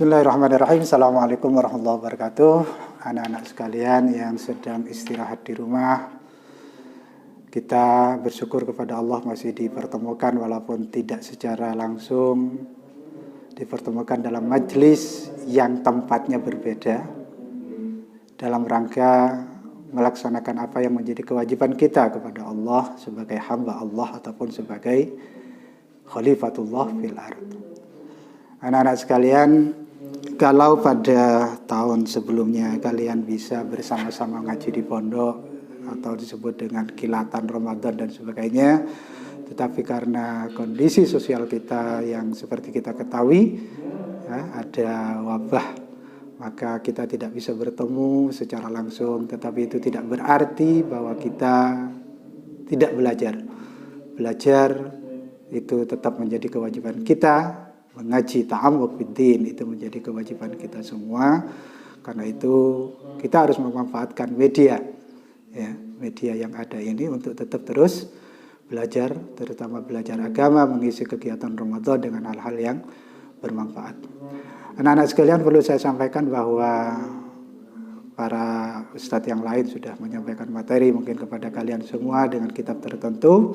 Bismillahirrahmanirrahim. Assalamualaikum warahmatullahi wabarakatuh. Anak-anak sekalian yang sedang istirahat di rumah, kita bersyukur kepada Allah masih dipertemukan walaupun tidak secara langsung, dipertemukan dalam majelis yang tempatnya berbeda dalam rangka melaksanakan apa yang menjadi kewajiban kita kepada Allah sebagai hamba Allah ataupun sebagai khalifatullah fil ardh. Anak-anak sekalian, kalau pada tahun sebelumnya kalian bisa bersama-sama ngaji di pondok atau disebut dengan kilatan Ramadan dan sebagainya, tetapi karena kondisi sosial kita yang seperti kita ketahui, ya, ada wabah, maka kita tidak bisa bertemu secara langsung. Tetapi itu tidak berarti bahwa kita tidak belajar. Belajar itu tetap menjadi kewajiban kita. Mengaji ta'ammuq fiddin itu menjadi kewajiban kita semua. Karena itu kita harus memanfaatkan media, ya, media yang ada ini untuk tetap terus belajar, terutama belajar agama, mengisi kegiatan Ramadan dengan hal-hal yang bermanfaat. Anak-anak sekalian, perlu saya sampaikan bahwa para ustadz yang lain sudah menyampaikan materi mungkin kepada kalian semua dengan kitab tertentu,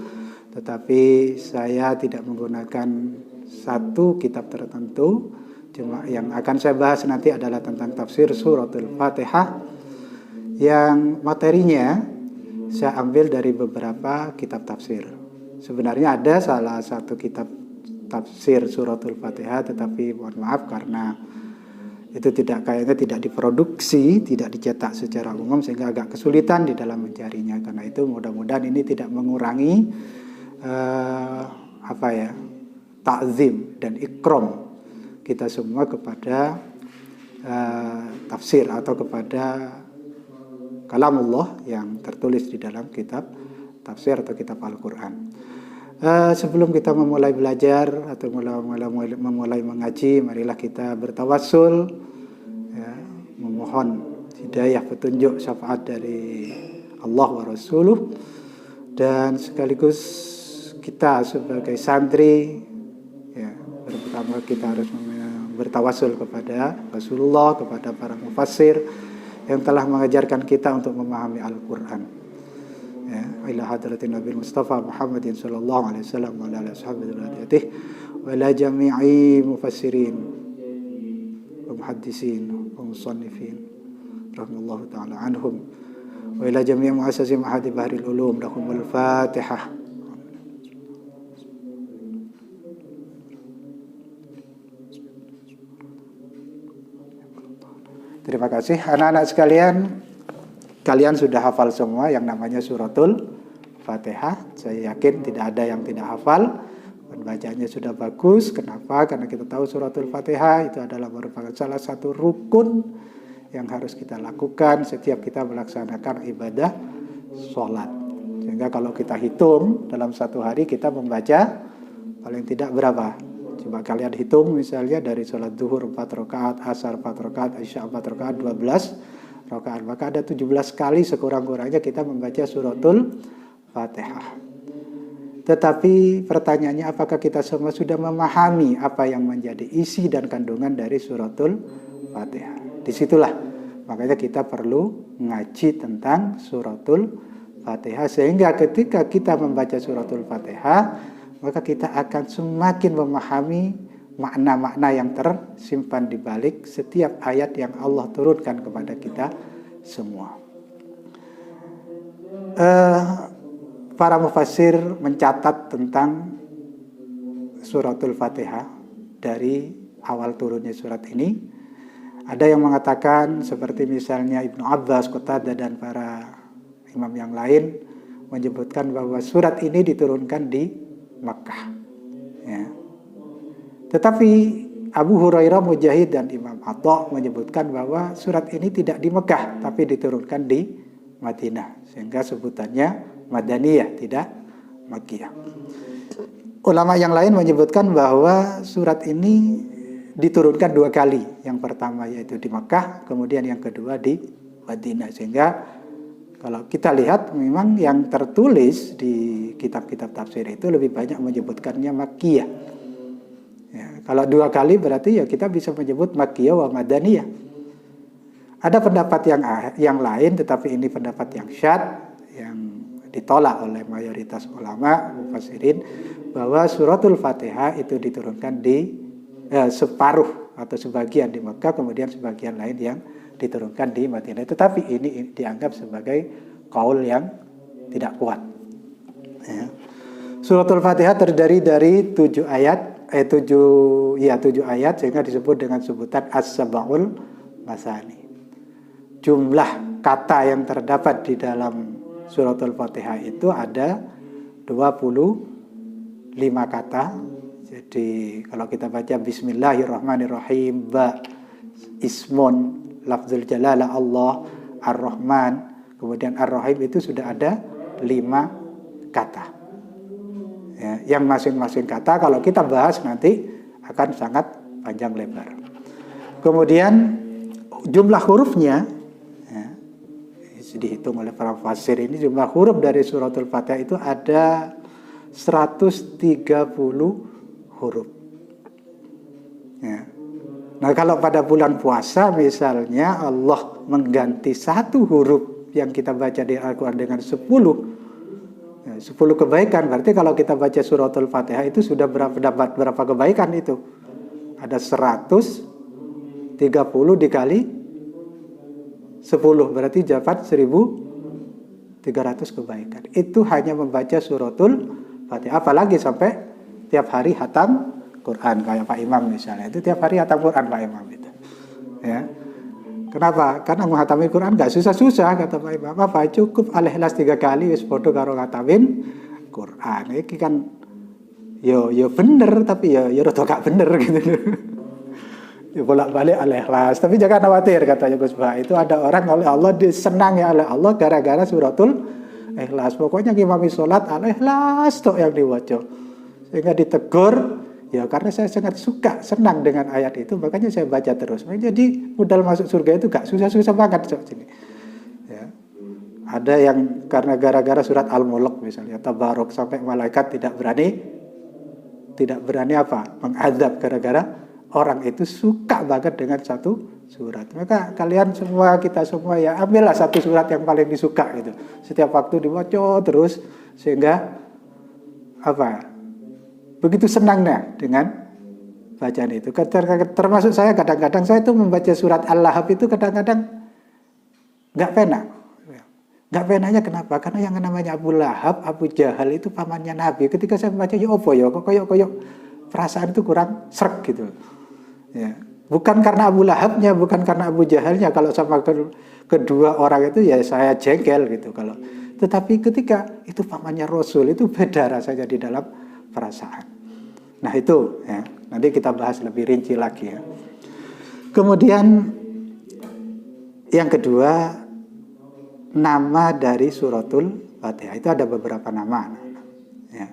tetapi saya tidak menggunakan satu kitab tertentu. Cuma yang akan saya bahas nanti adalah tentang tafsir suratul Fatihah yang materinya saya ambil dari beberapa kitab tafsir. Sebenarnya ada salah satu kitab tafsir suratul Fatihah, tetapi mohon maaf karena itu kayaknya tidak diproduksi, tidak dicetak secara umum sehingga agak kesulitan di dalam mencarinya. Karena itu mudah-mudahan ini tidak mengurangi ta'zim dan ikram kita semua kepada tafsir atau kepada kalamullah yang tertulis di dalam kitab tafsir atau kitab Al-Quran. Sebelum kita memulai belajar atau memulai mengaji, marilah kita bertawassul, ya, memohon hidayah, petunjuk, syafaat dari Allah wa Rasuluh, dan sekaligus kita sebagai santri, ya, pertama kita harus bertawassul kepada Rasulullah, kepada para mufassir yang telah mengajarkan kita untuk memahami Al-Quran, ya, ila hadratin Nabi Mustafa Muhammadin sallallahu alaihi wasallam wa ala ashabihi wa radiyatihi wa ila jami'i mufassirin wa muhaddisin wa musannifin rahimallahu ta'ala anhum wa ila jami'i muassasi ma'hadi bahril ulum lahumul Fatihah. Terima kasih anak-anak sekalian. Kalian sudah hafal semua yang namanya suratul Fatihah. Saya yakin tidak ada yang tidak hafal. Pembacanya sudah bagus. Kenapa? Karena kita tahu suratul Fatihah itu adalah merupakan salah satu rukun yang harus kita lakukan setiap kita melaksanakan ibadah sholat. Sehingga kalau kita hitung dalam satu hari kita membaca paling tidak berapa? Coba kalian hitung misalnya dari sholat zuhur 4 rakaat, asar 4 rakaat, isya 4 rakaat, 12 rakaat. Maka ada 17 kali sekurang-kurangnya kita membaca suratul Fatihah. Tetapi pertanyaannya, apakah kita semua sudah memahami apa yang menjadi isi dan kandungan dari suratul Fatihah? Disitulah makanya kita perlu ngaji tentang suratul Fatihah, sehingga ketika kita membaca suratul Fatihah maka kita akan semakin memahami makna-makna yang tersimpan di balik setiap ayat yang Allah turunkan kepada kita semua. Para mufassir mencatat tentang suratul Fatihah dari awal turunnya surat ini. Ada yang mengatakan seperti misalnya Ibnu Abbas, Qatadah, dan para imam yang lain menyebutkan bahwa surat ini diturunkan di Makkah, ya. Tetapi Abu Hurairah, Mujahid, dan Imam Atha menyebutkan bahwa surat ini tidak di Mekah tapi diturunkan di Madinah, sehingga sebutannya Madaniyah, tidak Makkiyah. Ulama yang lain menyebutkan bahwa surat ini diturunkan 2 kali. Yang pertama yaitu di Mekah, kemudian yang kedua di Madinah. Sehingga kalau kita lihat memang yang tertulis di kitab-kitab tafsir itu lebih banyak menyebutkannya Makkiyah. Ya, kalau 2 kali berarti ya kita bisa menyebut Makkiyah wa Madaniyah. Ada pendapat yang lain, tetapi ini pendapat yang syadz, yang ditolak oleh mayoritas ulama mufassirin, bahwa suratul Fatihah itu diturunkan di separuh atau sebagian di Mekah, kemudian sebagian lain yang diturunkan di Madinah. Tetapi ini dianggap sebagai qaul yang tidak kuat. Ya. Suratul Fatihah terdiri dari 7 ayat, 7 ayat, sehingga disebut dengan sebutan As-Sab'ul Masani. Jumlah kata yang terdapat di dalam Suratul Fatihah itu ada 25 kata. Jadi kalau kita baca Bismillahirrahmanirrahim, ba, ismun, lafzul jalalah Allah, ar-Rahman, kemudian ar-Rahim, itu sudah ada 5 kata. Ya, yang masing-masing kata kalau kita bahas nanti akan sangat panjang lebar. Kemudian jumlah hurufnya, ya, dihitung oleh para mufassir, ini jumlah huruf dari suratul Fatihah itu ada 130 huruf. Ya. Nah, kalau pada bulan puasa misalnya Allah mengganti 1 huruf yang kita baca di Al-Quran dengan 10 kebaikan, berarti kalau kita baca suratul Fatihah itu sudah berapa kebaikan itu? Ada 130 dikali 10, berarti dapat 1.300 kebaikan. Itu hanya membaca suratul Fatihah, apalagi sampai tiap hari hatam Quran kayak Pak Imam misalnya, itu tiap hari hatam Quran Pak Imam itu. Ya. Kenapa? Karena menghatami Quran gak susah-susah, kata Pak Imam. Apa? Cukup Al-Ikhlas 3 kali wis padha karo ngatamin Quran. Iki kan yo bener, tapi yo rada gak bener gitu. Ya bolak-balik Al-Ikhlas. Tapi jangan khawatir, katanya Gus Bah. Itu ada orang oleh Allah disenangi oleh Allah gara-gara suratul Ikhlas. Pokoknya ngimami sholat Al-Ikhlas tok yang diwaca. Sehingga ditegur, ya karena saya sangat suka, senang dengan ayat itu, makanya saya baca terus. Jadi modal masuk surga itu gak susah-susah banget sini. Ya. Ada yang karena gara-gara surat Al-Mulk misalnya, Tabarok, sampai malaikat tidak berani apa? Mengadab gara-gara orang itu suka banget dengan satu surat. Maka kalian semua, kita semua ya ambillah satu surat yang paling disuka gitu. Setiap waktu dibaca terus sehingga apa? Begitu senangnya dengan bacaan itu. Termasuk saya kadang-kadang saya itu membaca surat Al-Lahab itu kadang-kadang nggak penak. Nggak penaknya kenapa? Karena yang namanya Abu Lahab, Abu Jahal itu pamannya Nabi. Ketika saya membaca ya opo ya, kok koyok perasaan itu kurang srek gitu. Ya. Bukan karena Abu Lahabnya, bukan karena Abu Jahalnya. Kalau sama kedua orang itu ya saya jengkel gitu. Tetapi ketika itu pamannya Rasul, itu beda rasanya di dalam perasaan. Nah itu ya, nanti kita bahas lebih rinci lagi ya. Kemudian yang kedua, nama dari suratul Fatihah itu ada beberapa nama ya.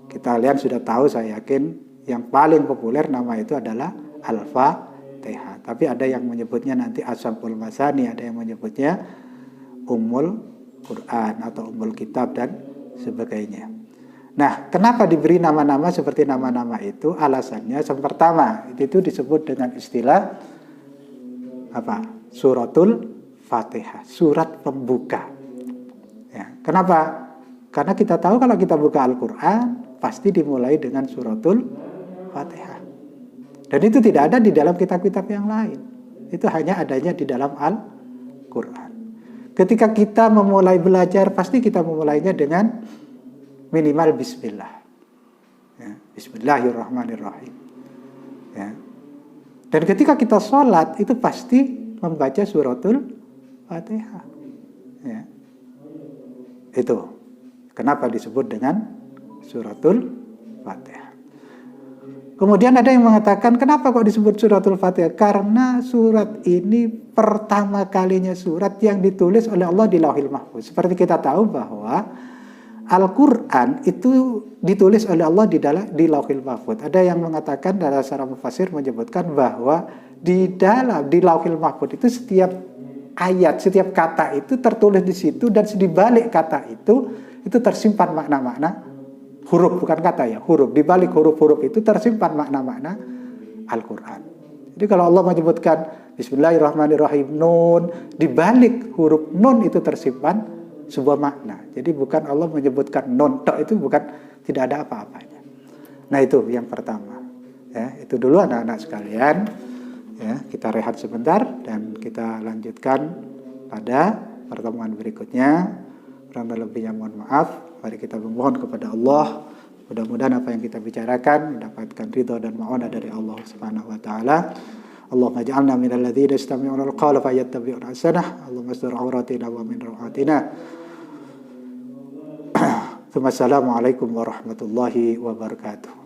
Kita lihat sudah tahu, saya yakin yang paling populer nama itu adalah Al-Fatihah. Tapi ada yang menyebutnya nanti As-Sab'ul Masani, ada yang menyebutnya Ummul Quran atau Ummul Kitab dan sebagainya. Nah, kenapa diberi nama-nama seperti nama-nama itu? Alasannya yang pertama, itu disebut dengan istilah apa? Suratul Fatihah, surat pembuka. Ya, kenapa? Karena kita tahu kalau kita buka Al-Quran pasti dimulai dengan suratul Fatihah. Dan itu tidak ada di dalam kitab-kitab yang lain. Itu hanya adanya di dalam Al-Quran. Ketika kita memulai belajar, pasti kita memulainya dengan minimal bismillah. Ya, Bismillahirrahmanirrahim. Ya. Dan ketika kita sholat, itu pasti membaca suratul Fatihah. Ya. Itu kenapa disebut dengan suratul Fatihah. Kemudian ada yang mengatakan, kenapa kok disebut suratul Fatihah? Karena surat ini pertama kalinya surat yang ditulis oleh Allah di Lauhil Mahfuz. Seperti kita tahu bahwa Al-Quran itu ditulis oleh Allah di Lauhil Mahfuz. Ada yang mengatakan, dalam secara mufassir menyebutkan bahwa di Lauhil Mahfuz itu setiap ayat, setiap kata itu tertulis di situ, dan di balik kata itu tersimpan makna-makna huruf, bukan kata ya, huruf. Di balik huruf-huruf itu tersimpan makna-makna Al-Quran. Jadi kalau Allah menyebutkan Bismillahirrahmanirrahim, nun, di balik huruf nun itu tersimpan sebuah makna. Jadi bukan Allah menyebutkan nun tok, itu bukan, tidak ada apa-apanya. Nah itu yang pertama. Ya, itu dulu anak-anak sekalian. Ya, kita rehat sebentar dan kita lanjutkan pada pertemuan berikutnya. Kurang lebihnya mohon maaf. Mari kita memohon kepada Allah. Mudah-mudahan apa yang kita bicarakan mendapatkan ridha dan ma'unah dari Allah Subhanahu wa taala. Allahumma ij'alna minal ladzina yastami'una al-qawla fayattabi'una ahsanah. Allahumma astur 'auratina wa min rawatina. Assalamualaikum warahmatullahi wabarakatuh.